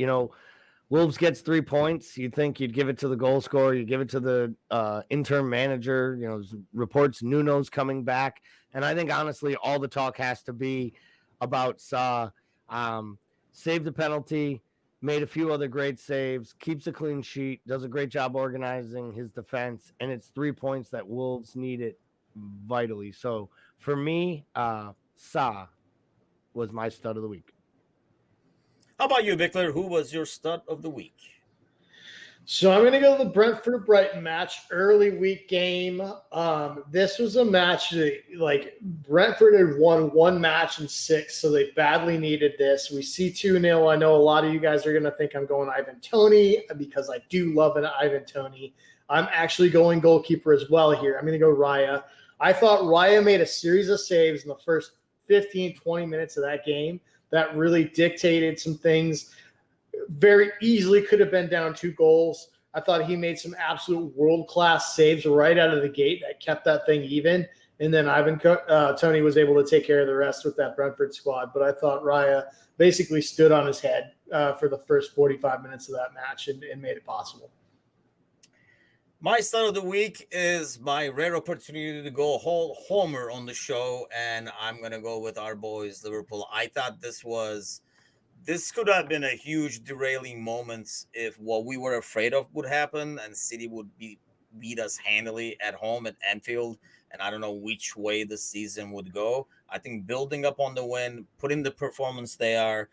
Wolves gets 3 points. You'd think you'd give it to the goal scorer. You give it to the interim manager. Reports Nuno's coming back. And I think, honestly, all the talk has to be about Sa. Saved the penalty, made a few other great saves, keeps a clean sheet, does a great job organizing his defense. And it's 3 points that Wolves needed vitally. So for me, Sa was my stud of the week. How about you, Bickler? Who was your stud of the week? So I'm going to go to the Brentford-Brighton match, early week game. This was a match that, Brentford had won 1 match in 6, so they badly needed this. We see 2-0. I know a lot of you guys are going to think I'm going Ivan Toney because I do love an Ivan Toney. I'm actually going goalkeeper as well here. I'm going to go Raya. I thought Raya made a series of saves in the first 15, 20 minutes of that game that really dictated some things. Very easily could have been down 2 goals. I thought he made some absolute world-class saves right out of the gate that kept that thing even. And then Ivan Toney was able to take care of the rest with that Brentford squad. But I thought Raya basically stood on his head for the first 45 minutes of that match and made it possible. My stud of the week is my rare opportunity to go whole homer on the show, and I'm going to go with our boys, Liverpool. I thought this could have been a huge derailing moment if what we were afraid of would happen and City would beat us handily at home at Anfield, and I don't know which way the season would go. I think building up on the win, putting the performance they are,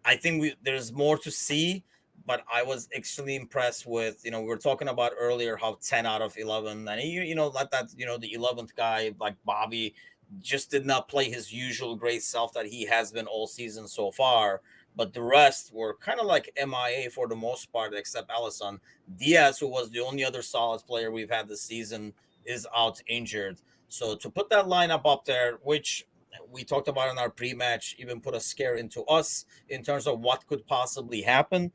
I think there's more to see. But I was extremely impressed with, we were talking about earlier how 10 out of 11, and the 11th guy like Bobby just did not play his usual great self that he has been all season so far. But the rest were kind of like MIA for the most part, except Alisson. Diaz, who was the only other solid player we've had this season, is out injured. So to put that lineup up there, which we talked about in our pre-match, even put a scare into us in terms of what could possibly happen.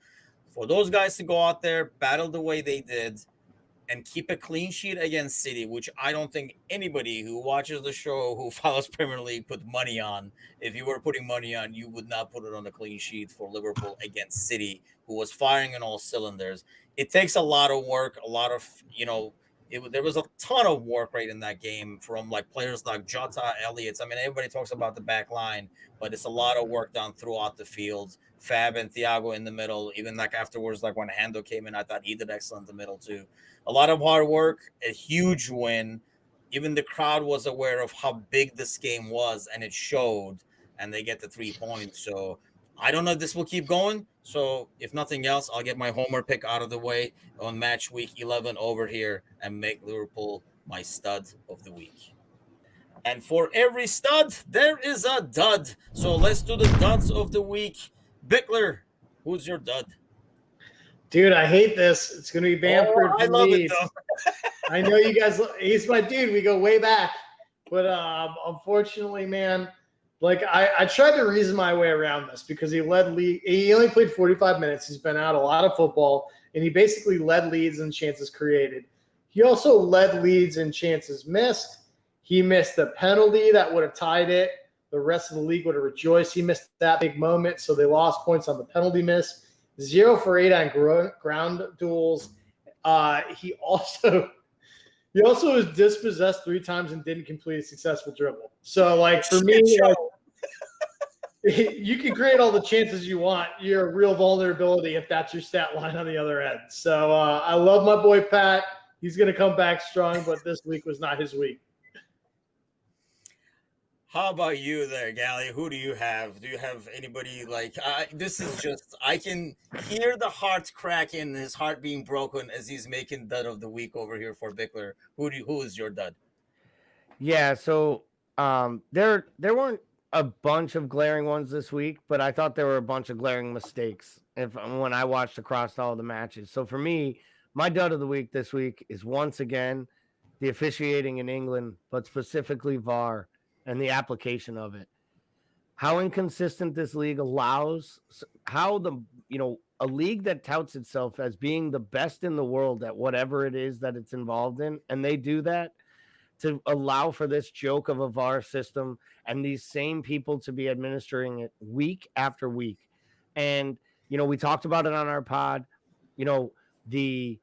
For those guys to go out there, battle the way they did, and keep a clean sheet against City, which I don't think anybody who watches the show, who follows Premier League, put money on. If you were putting money on, you would not put it on a clean sheet for Liverpool against City, who was firing on all cylinders. It takes a lot of work, a lot of, there was a ton of work right in that game from like players like Jota, Elliott. I mean, everybody talks about the back line, but it's a lot of work done throughout the field. Fab and Thiago in the middle, even like afterwards, like when Hando came in, I thought he did excellent in the middle too. A lot of hard work, a huge win. Even the crowd was aware of how big this game was, and it showed, and they get the 3 points. So I don't know if this will keep going. So if nothing else, I'll get my homer pick out of the way on match week 11 over here and make Liverpool my stud of the week. And for every stud, there is a dud. So let's do the duds of the week. Bickler, who's your dud? Dude, I hate this. It's going to be Bamford I from love Leeds. it, though. I know you guys. He's my dude. We go way back. But unfortunately, man, I tried to reason my way around this because he led Leeds. He only played 45 minutes. He's been out a lot of football, and he basically led Leeds in chances created. He also led Leeds in chances missed. He missed the penalty that would have tied it. The rest of the league would have rejoiced. He missed that big moment, so they lost points on the penalty miss. 0 for 8 on ground duels. He also was dispossessed 3 times and didn't complete a successful dribble. So, for me, you can create all the chances you want. You're a real vulnerability if that's your stat line on the other end. So I love my boy Pat. He's going to come back strong, but this week was not his week. How about you there, Gally? Who do you have? Do you have anybody this is just, I can hear the heart cracking, his heart being broken as he's making dud of the week over here for Bickler. Who is your dud? Yeah, so there weren't a bunch of glaring ones this week, but I thought there were a bunch of glaring mistakes when I watched across all the matches. So for me, my dud of the week this week is once again the officiating in England, but specifically VAR and the application of it. How inconsistent this league allows, how a league that touts itself as being the best in the world at whatever it is that it's involved in, and they do that to allow for this joke of a VAR system and these same people to be administering it week after week. And, we talked about it on our pod, the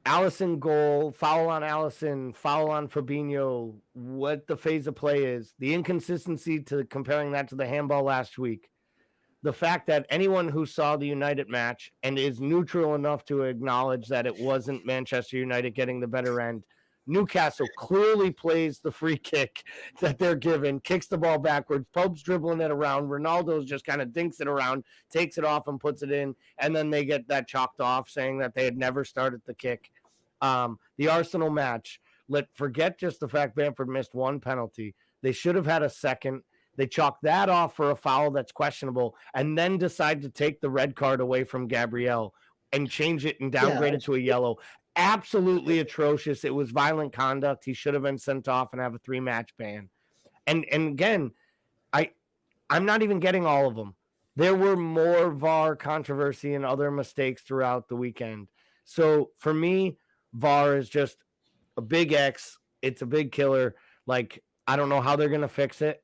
Allison goal, foul on Allison, foul on Fabinho, what the phase of play is, the inconsistency to comparing that to the handball last week. The fact that anyone who saw the United match and is neutral enough to acknowledge that it wasn't Manchester United getting the better end, Newcastle clearly plays the free kick that they're given, kicks the ball backwards, Pope's dribbling it around, Ronaldo's just kind of dinks it around, takes it off and puts it in, and then they get that chalked off saying that they had never started the kick. The Arsenal match, forget just the fact Bamford missed one penalty. They should have had a second. They chalk that off for a foul that's questionable and then decide to take the red card away from Gabriel and change it and downgrade it to a yellow. Absolutely atrocious. It was violent conduct. He should have been sent off and have a 3-match ban. And again, I'm not even getting all of them. There were more VAR controversy and other mistakes throughout the weekend. So for me, VAR is just a big X. It's a big killer. I don't know how they're going to fix it.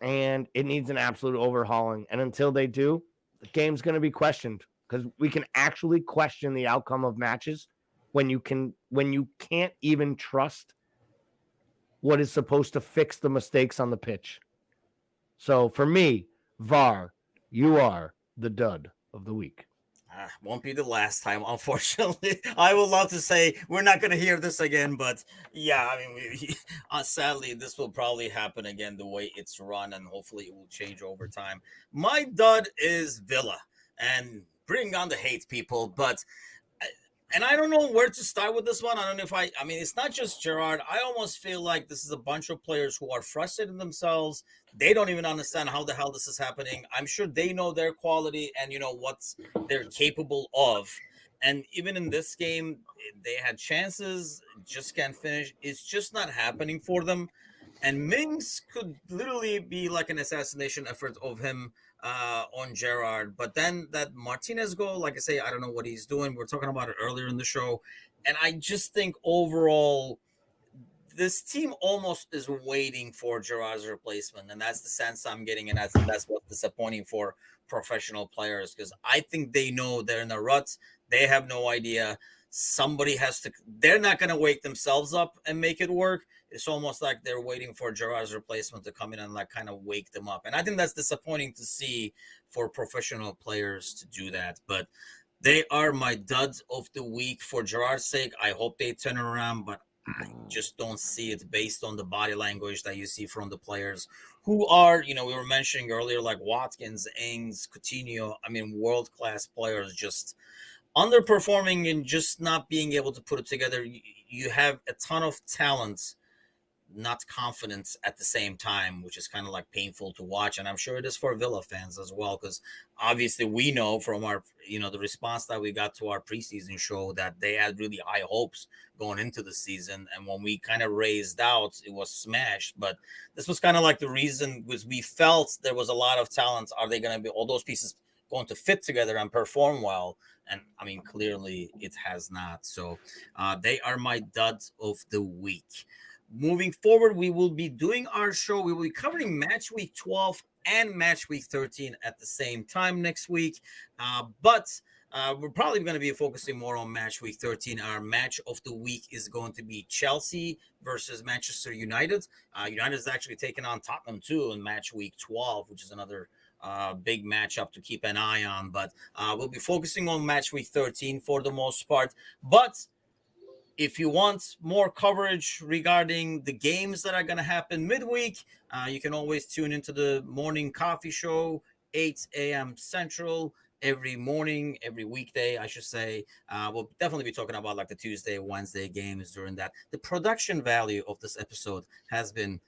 And it needs an absolute overhauling. And until they do, the game's going to be questioned because we can actually question the outcome of matches when you can't even trust what is supposed to fix the mistakes on the pitch. So for me, VAR, you are the dud of the week. Won't be the last time, unfortunately. I would love to say we're not going to hear this again, but yeah, I mean, sadly, this will probably happen again the way it's run, and hopefully it will change over time. My dud is Villa, and bring on the hate, people, but and I don't know where to start with this one. I don't know if I mean, it's not just Gerrard. I almost feel like this is a bunch of players who are frustrated themselves. They don't even understand how the hell this is happening. I'm sure they know their quality and, what they're capable of. And even in this game, they had chances, just can't finish. It's just not happening for them. And Mings could literally be like an assassination effort of him on Gerrard. But then that Martinez goal, like I say, I don't know what he's doing. We're talking about it earlier in the show. And I just think overall, this team almost is waiting for Gerrard's replacement. And that's the sense I'm getting. And that's what's disappointing for professional players, because I think they know they're in a rut. They have no idea. Somebody has to, they're not going to wake themselves up and make it work. It's almost like they're waiting for Gerrard's replacement to come in and kind of wake them up. And I think that's disappointing to see for professional players to do that. But they are my duds of the week for Gerrard's sake. I hope they turn around, but I just don't see it based on the body language that you see from the players who are, we were mentioning earlier, like Watkins, Ings, Coutinho. I mean, world-class players just underperforming and just not being able to put it together. You have a ton of talent, not confidence at the same time, which is kind of painful to watch. And I'm sure it is for Villa fans as well, because obviously we know from our, the response that we got to our preseason show that they had really high hopes going into the season. And when we kind of raised out, it was smashed. But this was kind of the reason was we felt there was a lot of talent. Are they going to be all those pieces going to fit together and perform well? And I mean, clearly it has not. So they are my duds of the week. Moving forward, we will be doing our show. We will be covering match week 12 and match week 13 at the same time next week. But we're probably going to be focusing more on match week 13. Our match of the week is going to be Chelsea versus Manchester United. United is actually taking on Tottenham too in match week 12, which is another big matchup to keep an eye on. But we'll be focusing on match week 13 for the most part. But if you want more coverage regarding the games that are going to happen midweek, you can always tune into the morning coffee show, 8 a.m. Central, every morning, every weekday, I should say. We'll definitely be talking about like the Tuesday, Wednesday games during that. The production value of this episode has been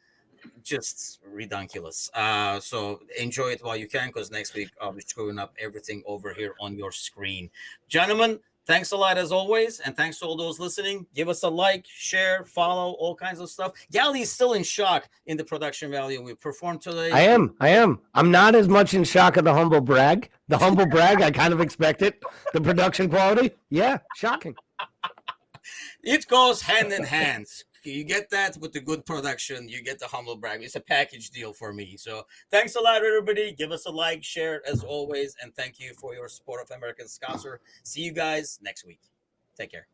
just ridiculous. So enjoy it while you can, because next week I'll be screwing up everything over here on your screen. Gentlemen, thanks a lot as always, and thanks to all those listening. Give us a like, share, follow, all kinds of stuff. Gally is still in shock in the production value we performed today. I am. I'm not as much in shock of the humble brag. The humble brag, I kind of expected. The production quality, yeah, shocking. It goes hand in hand. You get that with the good production, you get the humble brag. It's a package deal for me. So thanks a lot, everybody. Give us a like, share as always, and thank you for your support of American Scouser. See you guys next week. Take care.